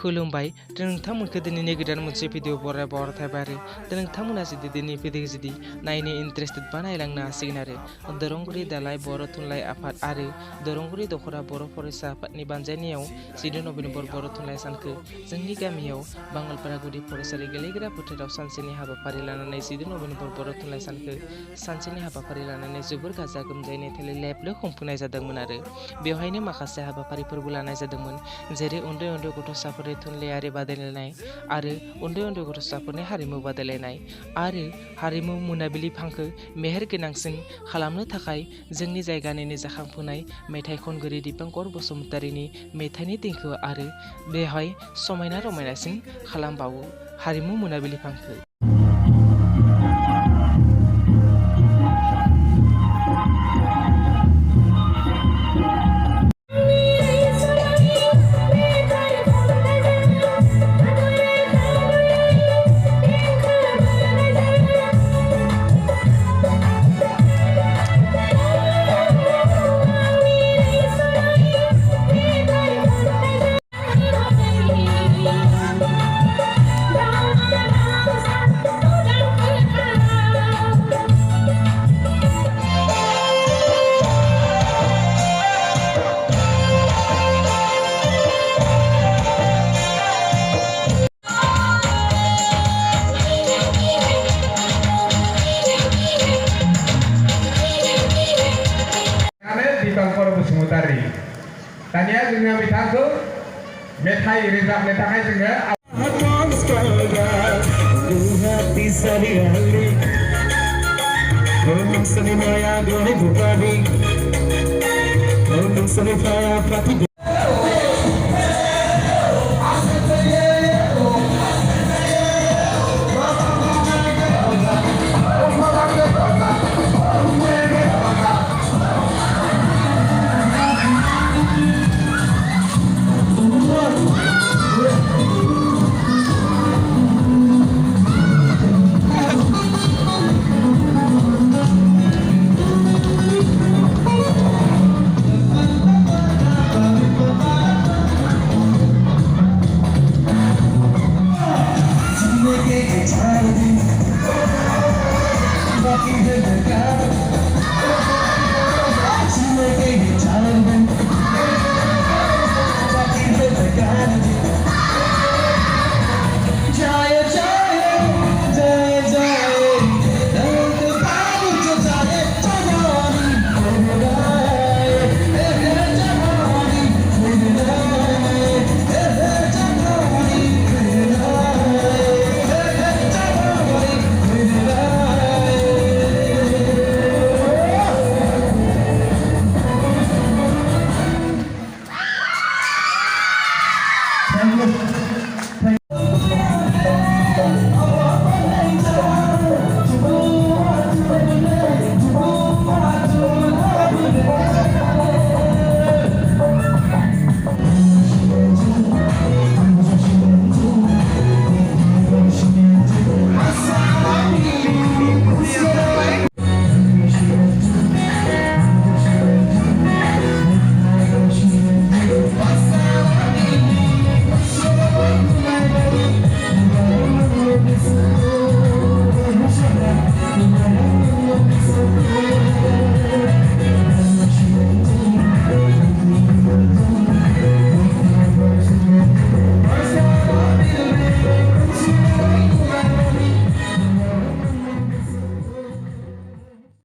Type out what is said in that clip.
खुलुमबाय नोंथांमोनखौ दिनैनि गोदान मोनसे भिडिअ बरायबाय आरो नोंथांमोना जुदि दिनै भिडिअ जुदि नायनो इन्टारेस्टेड बा नायलांनो हासिगोन आरो दरंगुरि दालाय बर' थुनलाइ आफाद आरो दरंगुरि दख'रा बर' फरायसा आफादनि बानजायनायाव 10 नभेम्बर बर' थुनलाइ सानखौ जोंनि गामियाव बांगालपारा गुदि फरायसालि गेलेग्रा फोथाराव सानसेनि हाबाफारि लानानै 10 नभेम्बर बर' थुनलाइ सानखौ सानसेनि हाबाफारि लानानै जोबोर गाजा गोमजायै नेथालि लेबलो खुंफुंनाय जादोंमोन आरो बेवहायनो माखासे हाबाफारिफोरबो लानाय जादोंमोन जेरै उन्दै गथ'साफोरनि थुनलाइयारि बादायलायनाय आरो उन्दै गथ'साफोरनि हारिमु बादायलायनाय आरो हारिमु मोनाबिलि फांखौ मेहेर गोनांसिन खालामनो थाखाय जोंनि जायगानिनो जाखांफुनाय मेथाइ खनगिरि दिपांकर बसुमतारीनि मेथाइनि देंखो आरो बेवहाय समायना रमायनासिन खालामबावो हारिमु मोनाबिलि फांखौ। दिपांकर बसुमतारी दानिया जोङो बिथांखौ मेथाइ रोजाबनो थाखाय जोङो